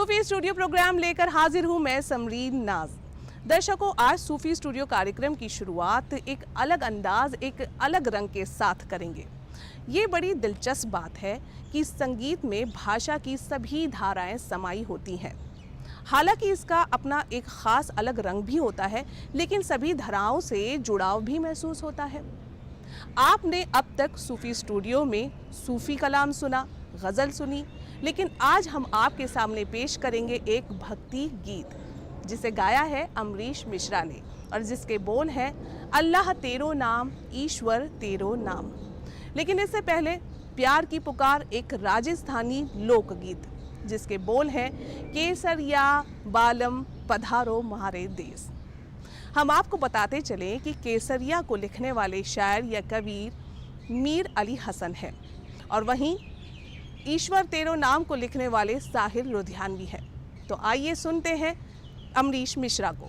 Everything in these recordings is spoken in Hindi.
सूफी स्टूडियो प्रोग्राम लेकर हाजिर हूं मैं समरीन नाज। दर्शकों, आज सूफी स्टूडियो कार्यक्रम की शुरुआत एक अलग अंदाज, एक अलग रंग के साथ करेंगे। ये बड़ी दिलचस्प बात है कि संगीत में भाषा की सभी धाराएं समाई होती हैं। हालांकि इसका अपना एक ख़ास अलग रंग भी होता है, लेकिन सभी धाराओं से जुड़ाव भी महसूस होता है। आपने अब तक सूफी स्टूडियो में सूफी कलाम सुना, गज़ल सुनी, लेकिन आज हम आपके सामने पेश करेंगे एक भक्ति गीत जिसे गाया है अमरीश मिश्रा ने और जिसके बोल हैं अल्लाह तेरो नाम, ईश्वर तेरो नाम। लेकिन इससे पहले प्यार की पुकार एक राजस्थानी लोकगीत जिसके बोल हैं केसरिया बालम पधारो म्हारे देश। हम आपको बताते चलें कि केसरिया को लिखने वाले शायर या कवि मीर अली हसन हैं और वहीं ईश्वर तेरो नाम को लिखने वाले साहिर लुधियानवी हैं। तो आइए सुनते हैं अमरीश मिश्रा को।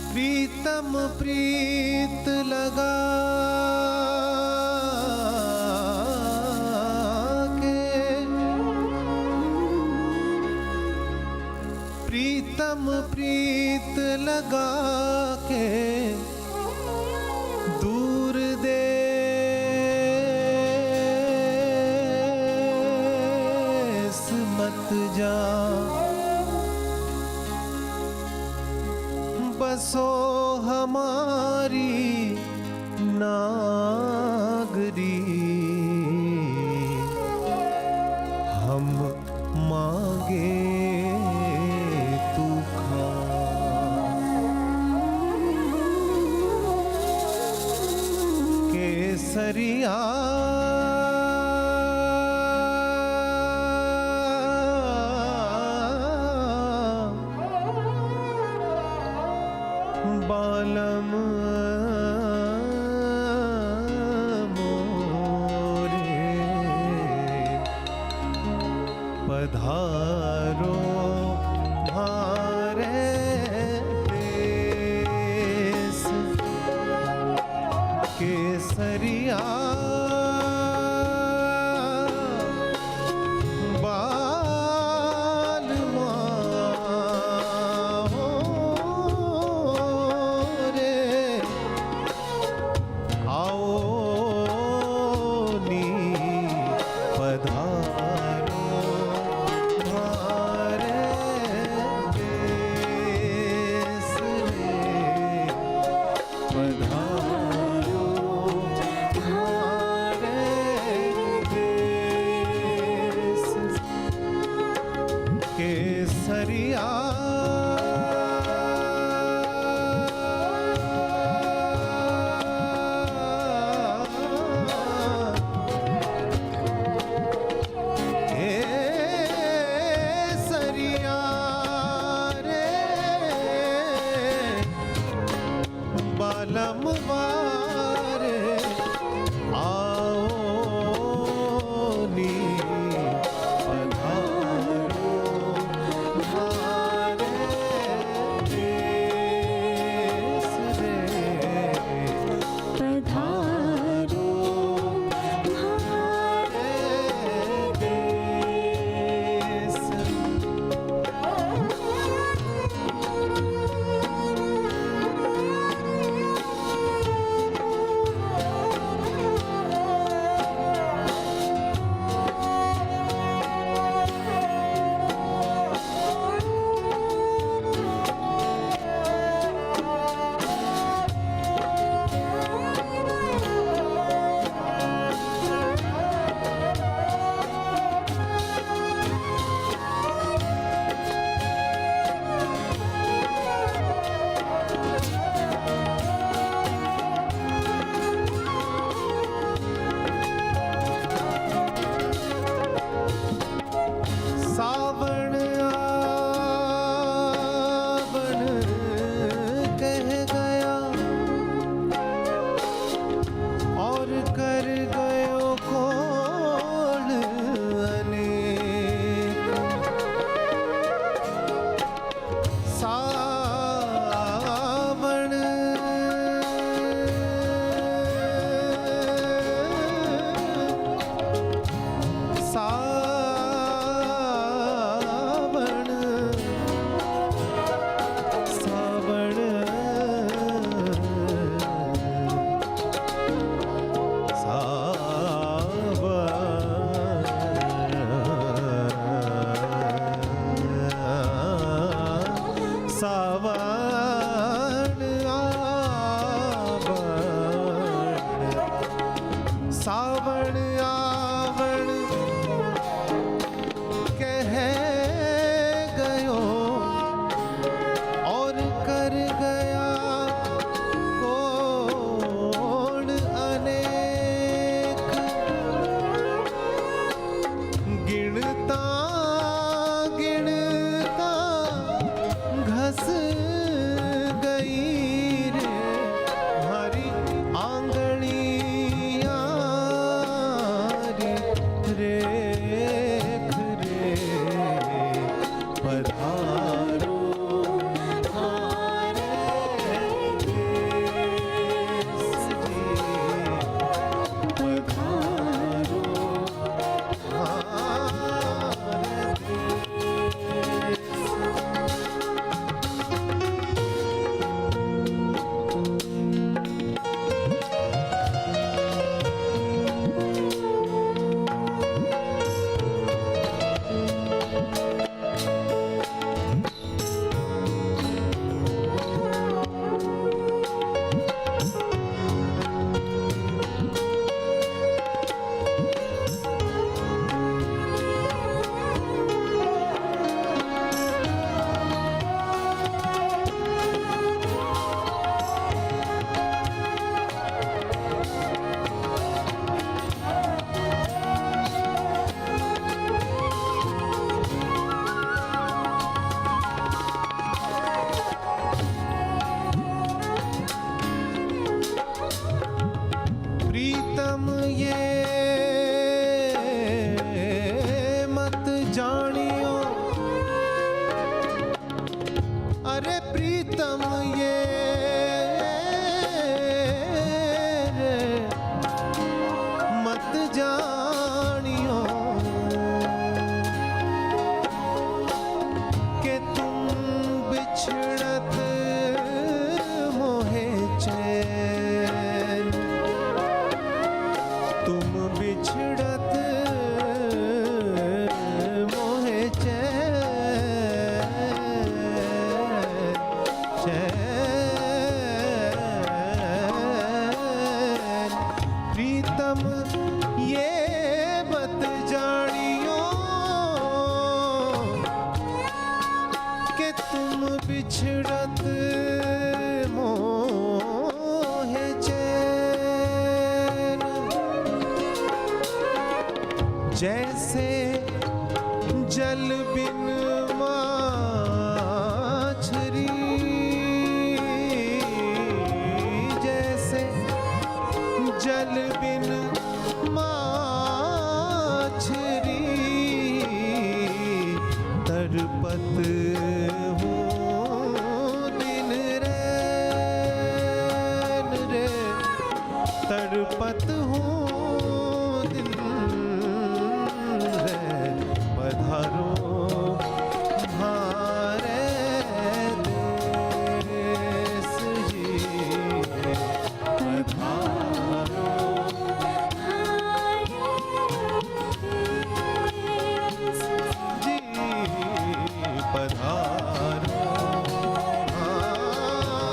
प्रीतम प्रीत लगा के, प्रीतम प्रीत लगा के दूर देश मत जा, बसो हमारी नागरी, हम मांगे तू खा। केसरिया बालम मोरे पधारो म्हारे देश। केसरिया केसरिया रे बालम वारे आओ नी आवण आवण कह गयो और कर गया कौन अनेक गिनता गिनता घस गई रे हरी आंगड़ियां रेख रे पधारो हारे देश जी पधारो हारे देश। प्रीतम ये मत जानियो अरे प्रीतम ये मत जानियो कि तुम बिछड़त मोहे चैन तुम बिछड़त मोहे चैन प्रीतम ये मत जानियो कि तुम बिछड़त मोहे चैन जैसे जल बिन माछरी जैसे जल बिन माछरी तड़पत हूँ दिन रैन रे तड़पत हूँ दिन रैन पधारो हारे देश जी पधारो जी पधारो हारे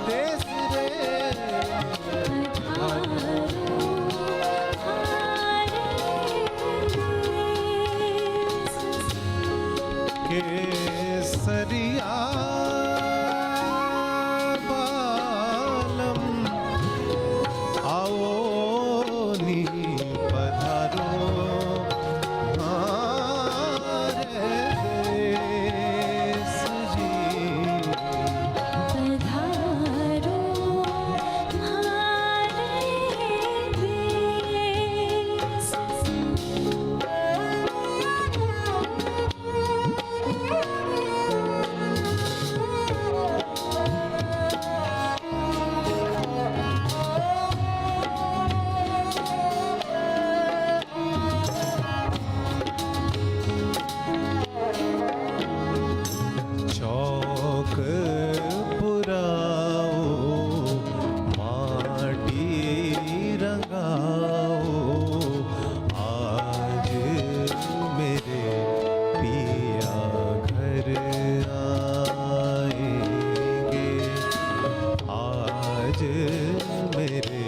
देश रे केसरिया बालम आओ नी पधारो हारे देश जी चौक पुराओ माटी रंगाओ आज मेरे पिया घर आएंगे आज मेरे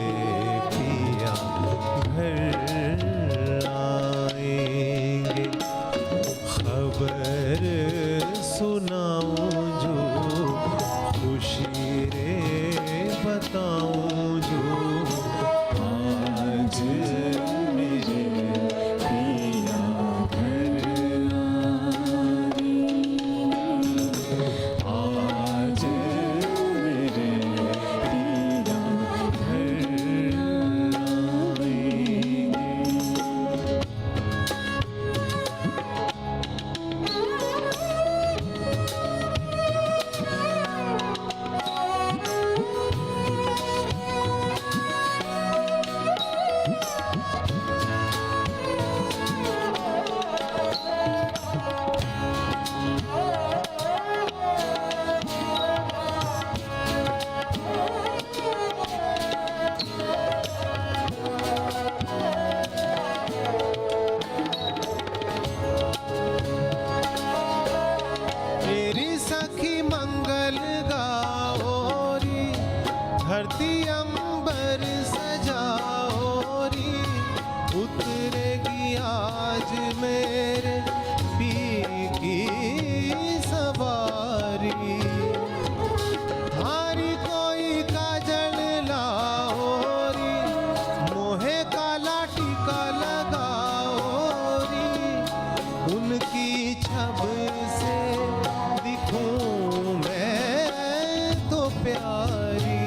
प्यारी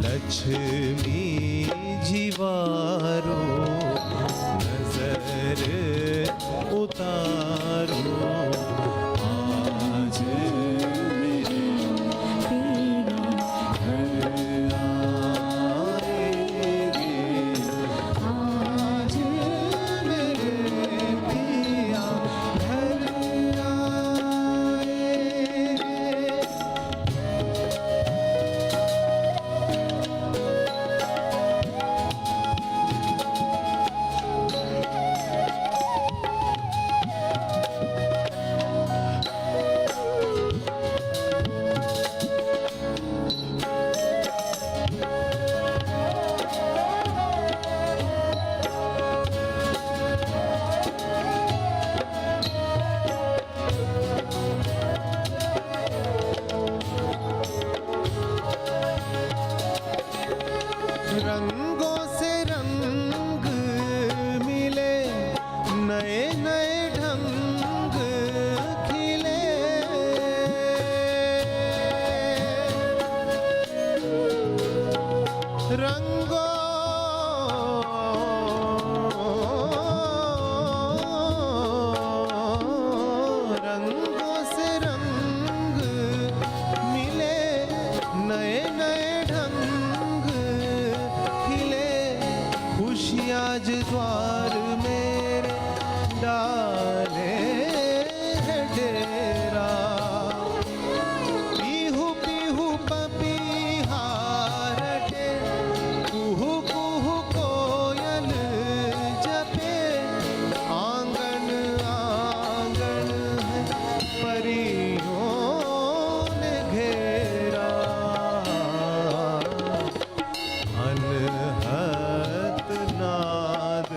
लक्ष्मी जीवारो नजर उतारो आज मेरे घर आएंगे आज मेरे पिया घर आएंगे रंगों से रंग मिले नए नए ढंग खिले रंगों से रंग मिले नए नए ढंग खिले खुशियाँ आज द्वार मेरे डाले है डेरा पीहू पीहू पपीहा रटे कुहू कुहू कोयल जपे आंगन आंगन है परियों ने घेरा अनहद नाद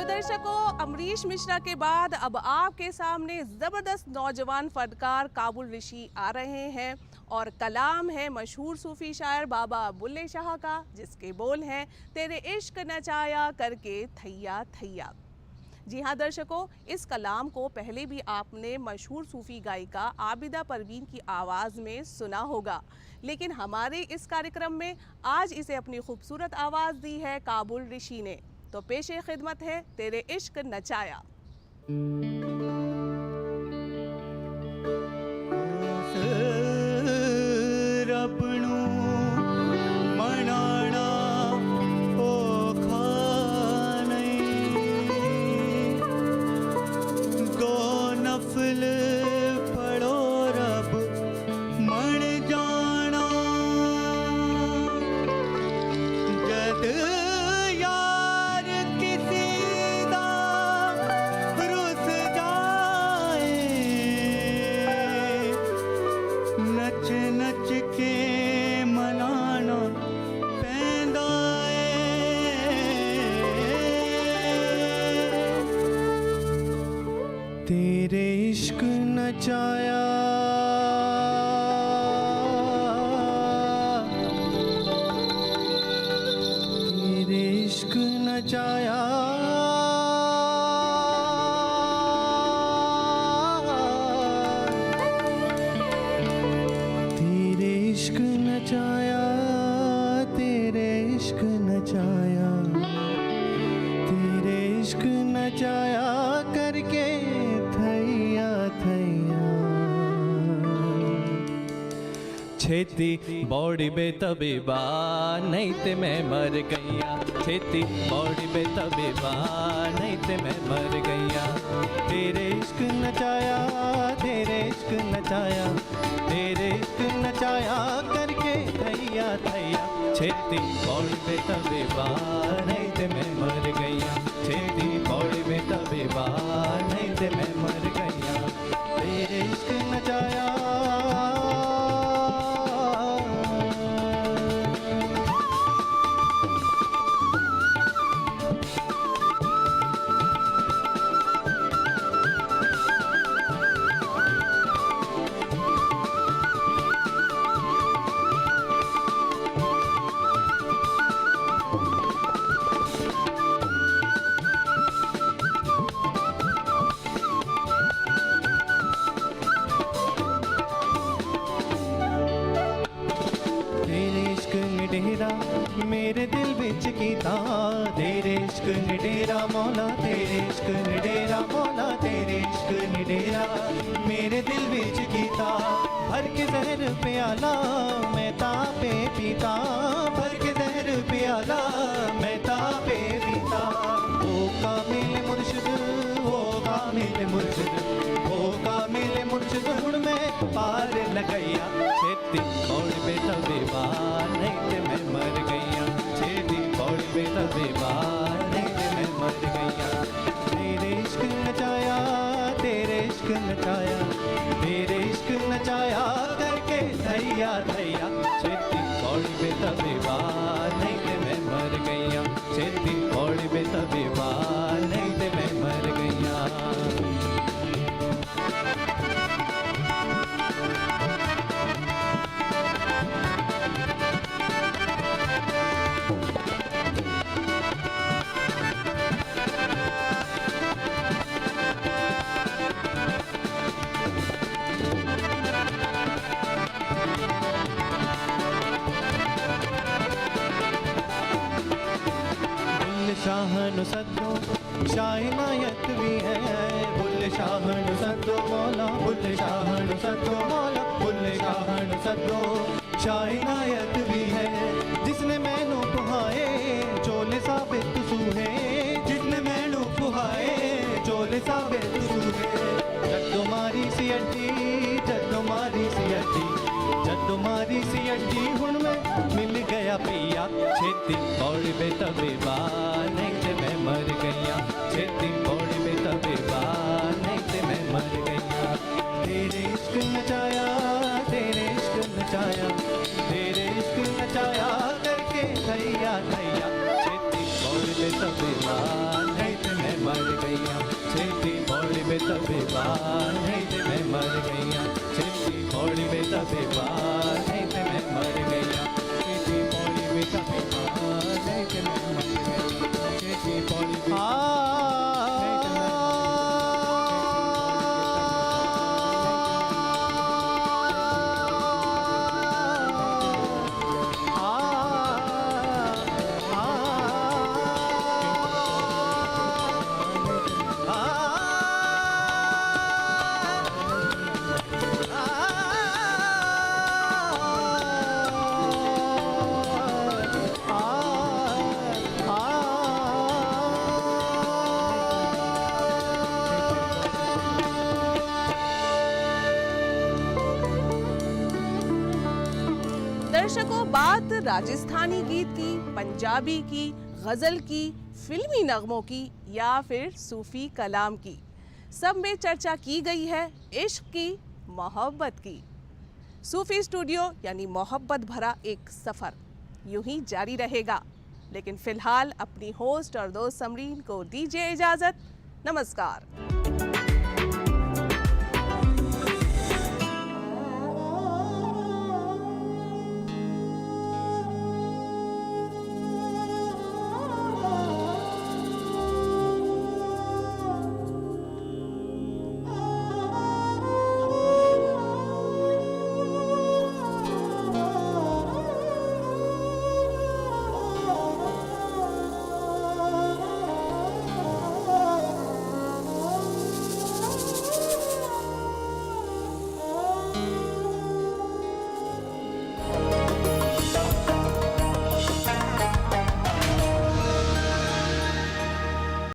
दर्शकों, अमरीश मिश्रा के बाद अब आपके सामने जबरदस्त नौजवान फनकार काबुल ऋषि आ रहे हैं और कलाम है मशहूर सूफी शायर बाबा बुल्ले शाह का, जिसके बोल हैं तेरे इश्क नचाया करके थैया थैया। जी हाँ दर्शकों, इस कलाम को पहले भी आपने मशहूर सूफी गायिका आबिदा परवीन की आवाज़ में सुना होगा, लेकिन हमारे इस कार्यक्रम में आज इसे अपनी खूबसूरत आवाज़ दी है काबुल ऋषि ने। तो पेशे खिदमत है तेरे इश्क नचाया। रबणू मनाना औखा नहीं, दो नफल पढ़ो रब मन जाना, जद यार किसी दा रुस जाए, नच नच के मनाना पैंदा तेरे इश्क नचाया, तेरे इश्क नचाया, तेरे इश्क नचाया, तेरे इश्क नचाया, तेरे इश्क नचाया करके थैया थैया। छेती बॉडी बेतबीबा नहीं ते मैं मर गईया, छेती बॉडी बेतबीबा नहीं ते मैं मर गईया। तेरे इश्क नचाया, तेरे इश्क नचाया, तेरे इश्क नचाया करके थैया थैया। छेती बॉडी बेतबीबा नहीं ते मैं मर गईया, छेती बॉडी बेतबीबा नहीं ते मैं मर गईया। तेरे इश्क नचाया, डेरा मेरे दिल विच कीता, तेरे इश्क निडेरा मौला, तेरे इश्क निडेरा मौला, तेरे इश्क निडेरा मेरे दिल विच कीता। भर के जहर प्याला मैं तापे पीता, भर के जहर प्याला मैं तापे पीता। ओ कामिल मुर्शिद, ओ कामिल मुर्शिद, ओ कामिल मुर्शिद हुण मैं पार लगैया। छेती बॉडी बेतबीबा नहीं ते मैं मर गईया, छेती बॉडी बेतबीबा नहीं ते मैं मर गईया। तेरे इश्क नचाया, तेरे इश्क नचाया, तेरे इश्क नचाया करके थैया थैया। छेती बॉडी बेतबीबा नहीं ते मैं मर गईया, छेती बॉडी बेतबीबा नहीं ते मैं मर गईया। शाहन सदो शाहनायत भी है, बुल्ले शाहन सदो मौला, बुल्ले शाहन सदो मौला, बुल्ले शाहन सदो शाहनायत भी है। जिसने मैनू पुहाए चोले साबित सूहे, जिसने मैनू पुहाए चोले साबित सूहे। जद्दो मारी सी अड्डी, जद्दो मारी सी अड्डी, जद्दो मारी सी अड्डी हुण मैं मिल गया पिया। छेती बॉडी बेतबीबा नहीं ते मैं मर गईया, छेती बॉडी बेतबीबा नहीं ते मैं मर गईया। तेरे इश्क नचाया, तेरे इश्क नचाया, तेरे इश्क नचाया करके थैया थैया। छेती बॉडी बेतबीबा नहीं ते मैं तबे बार नहीं ते मैं मर गईया छेती पौड़ी में तबे बार नहीं ते मैं मर गईया छेती पौड़ी में तबे बार नहीं ते मैं मर गईया छेती पौड़ी में दर्शकों, बात राजस्थानी गीत की, पंजाबी की, गजल की, फिल्मी नगमों की या फिर सूफी कलाम की, सब में चर्चा की गई है इश्क की, मोहब्बत की। सूफी स्टूडियो यानी मोहब्बत भरा एक सफर यूं ही जारी रहेगा, लेकिन फिलहाल अपनी होस्ट और दोस्त समरीन को दीजिए इजाजत। नमस्कार।